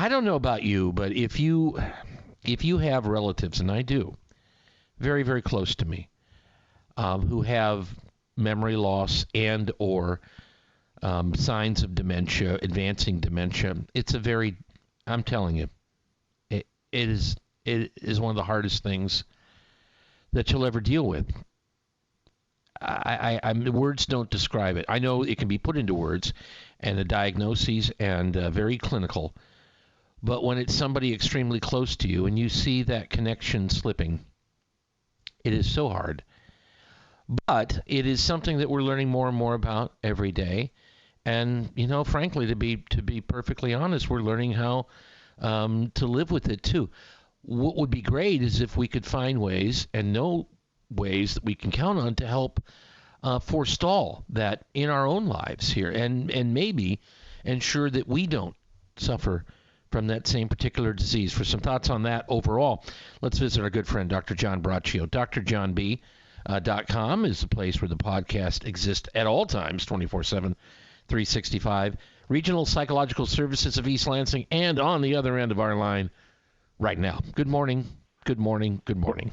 I don't know about you, but if you have relatives, and I do, very, very close to me, who have memory loss and or signs of dementia, advancing dementia, I'm telling you, it is one of the hardest things that you'll ever deal with. Words don't describe it. I know it can be put into words and the diagnoses and very clinical, but when it's somebody extremely close to you and you see that connection slipping, it is so hard. But it is something that we're learning more and more about every day. And, frankly, to be perfectly honest, we're learning how to live with it too. What would be great is if we could find ways and know ways that we can count on to help forestall that in our own lives here and maybe ensure that we don't suffer from that same particular disease. For some thoughts on that overall, let's visit our good friend, Dr. John Braccio. drjohnb.com is the place where the podcast exists at all times, 24/7, 365. Regional Psychological Services of East Lansing, and on the other end of our line right now. Good morning. Good morning. Good morning.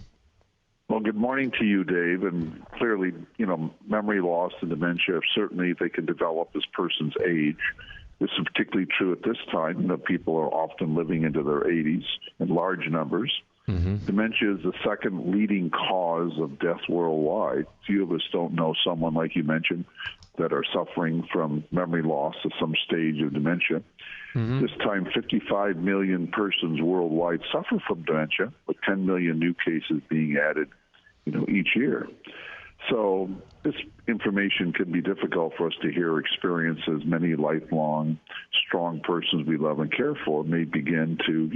Well, good morning to you, Dave. And clearly, memory loss and dementia, certainly they can develop as persons age. This is particularly true at this time. People are often living into their 80s in large numbers. Mm-hmm. Dementia is the second leading cause of death worldwide. Few of us don't know someone, like you mentioned, that are suffering from memory loss at some stage of dementia. Mm-hmm. This time, 55 million persons worldwide suffer from dementia, with 10 million new cases being added, each year. So this information can be difficult for us to hear or experience, as many lifelong, strong persons we love and care for may begin to,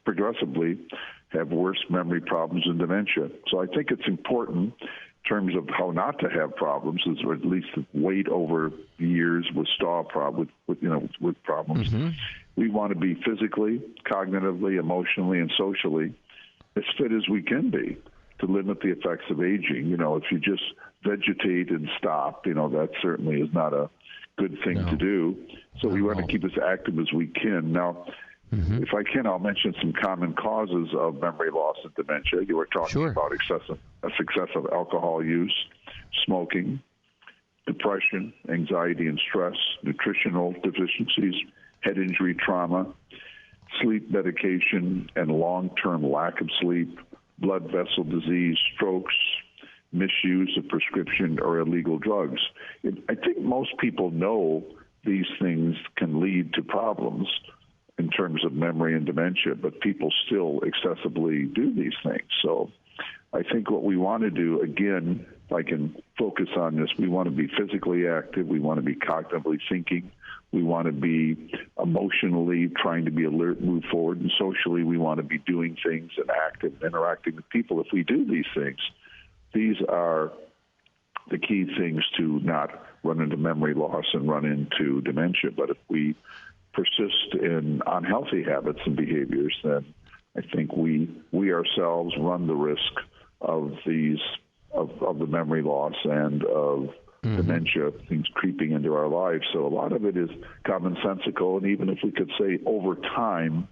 progressively have worse memory problems and dementia. So I think it's important in terms of how not to have problems, is or at least wait over years with problems. Mm-hmm. We want to be physically, cognitively, emotionally, and socially as fit as we can be to limit the effects of aging. If you just vegetate and stop, that certainly is not a good thing to do. So we want to keep as active as we can. Now, mm-hmm. if I can, I'll mention some common causes of memory loss and dementia. You were talking about excessive alcohol use, smoking, depression, anxiety and stress, nutritional deficiencies, head injury trauma, sleep medication and long-term lack of sleep, blood vessel disease, strokes, misuse of prescription or illegal drugs. I think most people know these things can lead to problems in terms of memory and dementia, but people still excessively do these things. So I think what we want to do, again, if I can focus on this, we want to be physically active, we want to be cognitively thinking, we want to be emotionally trying to be alert, move forward, and socially we want to be doing things and active, interacting with people. If we do these things, these are the key things to not run into memory loss and run into dementia. But if we persist in unhealthy habits and behaviors, then I think we ourselves run the risk of the memory loss and of mm-hmm. dementia, things creeping into our lives. So a lot of it is commonsensical, and even if we could say over time,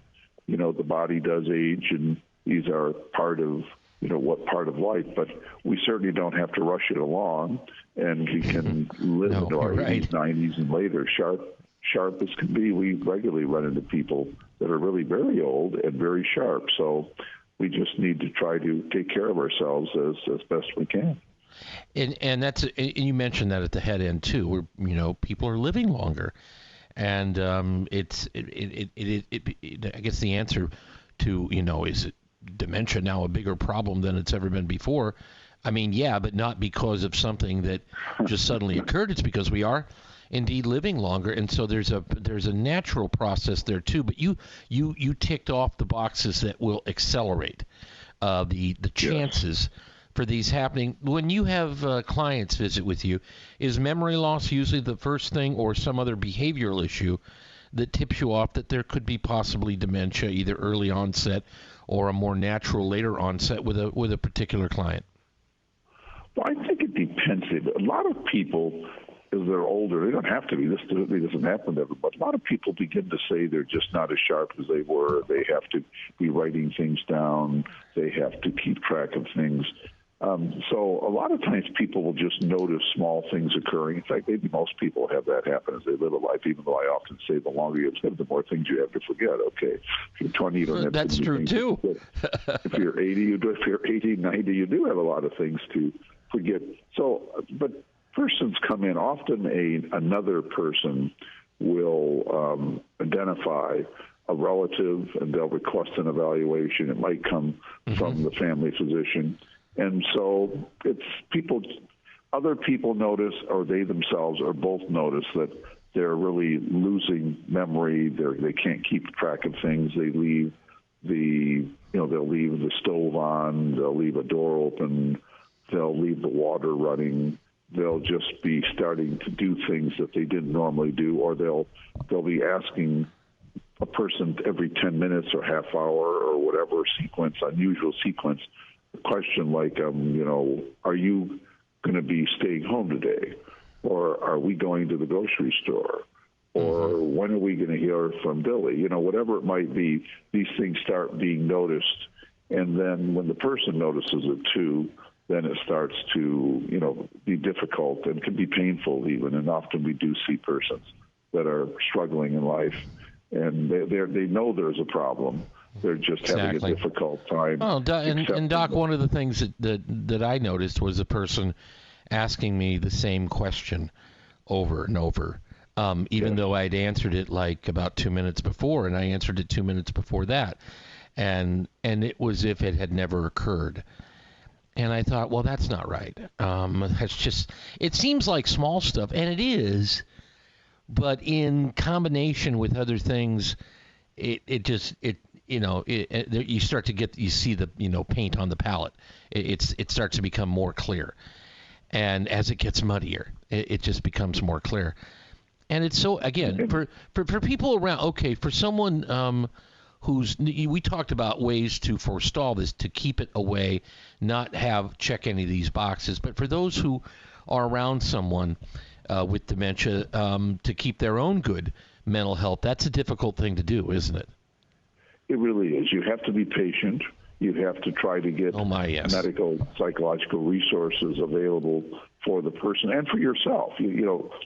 the body does age, and these are part of what part of life, but we certainly don't have to rush it along, and we can live into our 80s, 90s, and later sharp as can be. We regularly run into people that are really very old and very sharp. So we just need to try to take care of ourselves as best we can. And you mentioned that at the head end too, where people are living longer, and I guess the answer to is it dementia now a bigger problem than it's ever been before? I mean, yeah, but not because of something that just suddenly occurred. It's because we are indeed living longer, and so there's a natural process there too. But you ticked off the boxes that will accelerate the chances for these happening. When you have clients visit with you, is memory loss usually the first thing, or some other behavioral issue that tips you off that there could be possibly dementia, either early onset or a more natural later onset with a particular client? Well, I think it depends. A lot of people as they're older, they don't have to be. This doesn't happen to everybody. A lot of people begin to say they're just not as sharp as they were. They have to be writing things down. They have to keep track of things. So a lot of times people will just notice small things occurring. In fact, maybe most people have that happen as they live a life, even though I often say the longer you live, the more things you have to forget. Okay, if you're 20, you don't have That's to true, too. If you're 80, you do. If you're 80, 90, you do have a lot of things to forget. So, but persons come in, often another person will identify a relative, and they'll request an evaluation. It might come from the family physician. And so it's other people notice, or they themselves, or both notice that they're really losing memory. They can't keep track of things. They leave they'll leave the stove on. They'll leave a door open. They'll leave the water running. They'll just be starting to do things that they didn't normally do, or they'll be asking a person every 10 minutes or half hour or whatever unusual sequence, a question like, are you going to be staying home today? Or are we going to the grocery store? Or when are we going to hear from Billy? Whatever it might be, these things start being noticed. And then when the person notices it too, then it starts to, be difficult and can be painful even. And often we do see persons that are struggling in life, and they know there's a problem. They're just having a difficult time. Oh, and Doc, one of the things that I noticed was a person asking me the same question over and over, even though I'd answered it like about 2 minutes before, and I answered it 2 minutes before that, and it was if it had never occurred. And I thought, well, that's not right. That's just, it seems like small stuff, and it is, but in combination with other things, you start to you see the, paint on the palette. It starts to become more clear. And as it gets muddier, it just becomes more clear. And it's so, again, for people around, okay, for someone we talked about ways to forestall this, to keep it away, not check any of these boxes. But for those who are around someone with dementia, to keep their own good mental health, that's a difficult thing to do, isn't it? It really is. You have to be patient. You have to try to get medical, psychological resources available for the person and for yourself.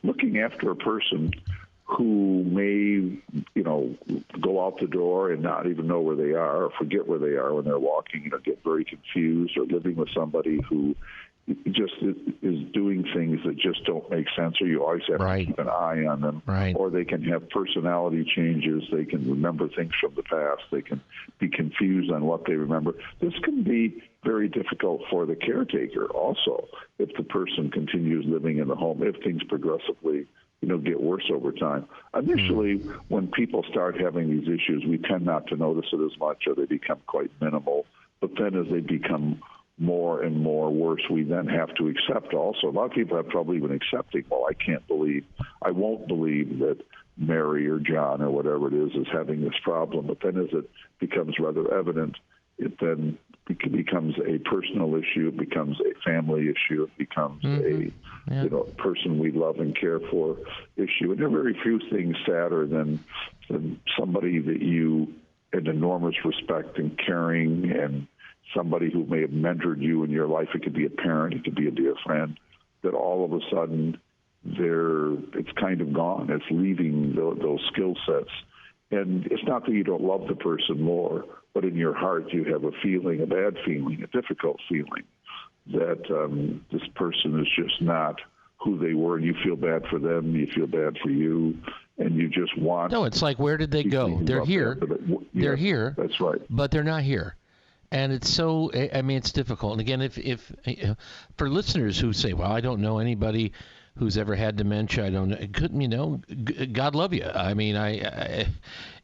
Looking after a person who may, go out the door and not even know where they are, or forget where they are when they're walking, get very confused, or living with somebody who just is doing things that just don't make sense, or you always have to keep an eye on them. Or they can have personality changes. They can remember things from the past. They can be confused on what they remember. This can be very difficult for the caretaker also, if the person continues living in the home, if things progressively get worse over time. Initially, when people start having these issues, we tend not to notice it as much, or they become quite minimal. But then as they become more and more worse, we then have to accept also. A lot of people have trouble even accepting, I won't believe that Mary or John or whatever it is having this problem. But then as it becomes rather evident, it then becomes a personal issue. It becomes a family issue. It becomes a person we love and care for issue. And there are very few things sadder than somebody that you had enormous respect and caring, and somebody who may have mentored you in your life. It could be a parent. It could be a dear friend. That all of a sudden it's kind of gone. It's leaving those skill sets. And it's not that you don't love the person more, but in your heart you have a feeling, a bad feeling, a difficult feeling that this person is just not who they were, and you feel bad for them, you feel bad for you, and you just want... No, it's like, where did they go? They're here. They're here. That's right. But they're not here. And it's so, it's difficult. And again, if for listeners who say, well, I don't know anybody who's ever had dementia, I don't know, God love you.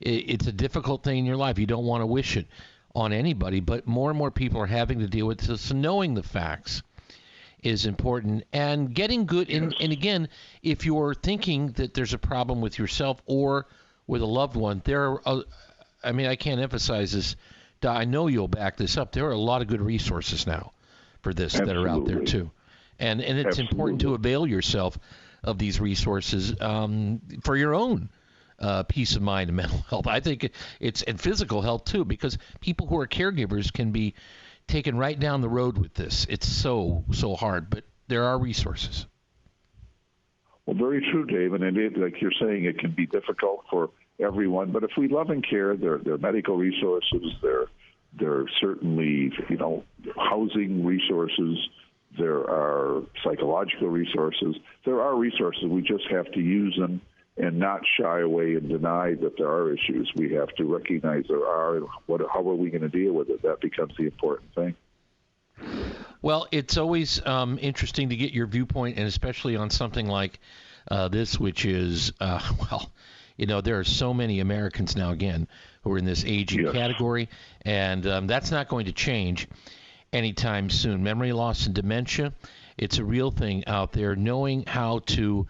It's a difficult thing in your life. You don't want to wish it on anybody, but more and more people are having to deal with this. So knowing the facts is important, and getting good. And again, if you're thinking that there's a problem with yourself or with a loved one, I can't emphasize this. I know you'll back this up. There are a lot of good resources now for this that are out there too. And it's important to avail yourself of these resources for your own peace of mind and mental health. I think it's and physical health too, because people who are caregivers can be taken right down the road with this. It's so hard, but there are resources. Well, very true, Dave. And it, like you're saying, it can be difficult for everyone. But if we love and care, there are medical resources. There are certainly, housing resources. There are psychological resources. There are resources. We just have to use them and not shy away and deny that there are issues. We have to recognize there are, and how are we going to deal with it? That becomes the important thing. Well, it's always interesting to get your viewpoint, and especially on something like this, which is, there are so many Americans now, again, who are in this aging category, and that's not going to change anytime soon. Memory loss and dementia, it's a real thing out there. Knowing how to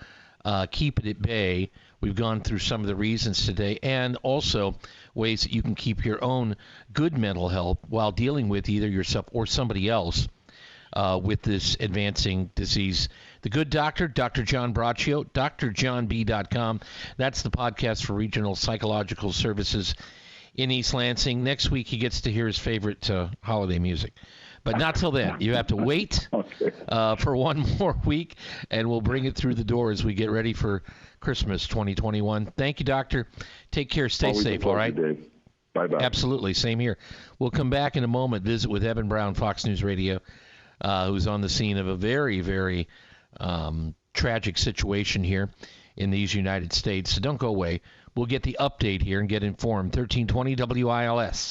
keep it at bay. We've gone through some of the reasons today, and also ways that you can keep your own good mental health while dealing with either yourself or somebody else with this advancing disease. The Good Doctor, Dr. John Braccio, drjohnb.com. That's the podcast for Regional Psychological Services in East Lansing. Next week, he gets to hear his favorite holiday music. But not till then. You have to wait for one more week, and we'll bring it through the door as we get ready for Christmas 2021. Thank you, Doctor. Take care. Stay safe, all right? Dave. Bye-bye. Absolutely. Same here. We'll come back in a moment, visit with Evan Brown, Fox News Radio, who's on the scene of a very, very tragic situation here in these United States. So don't go away. We'll get the update here and get informed. 1320 WILS.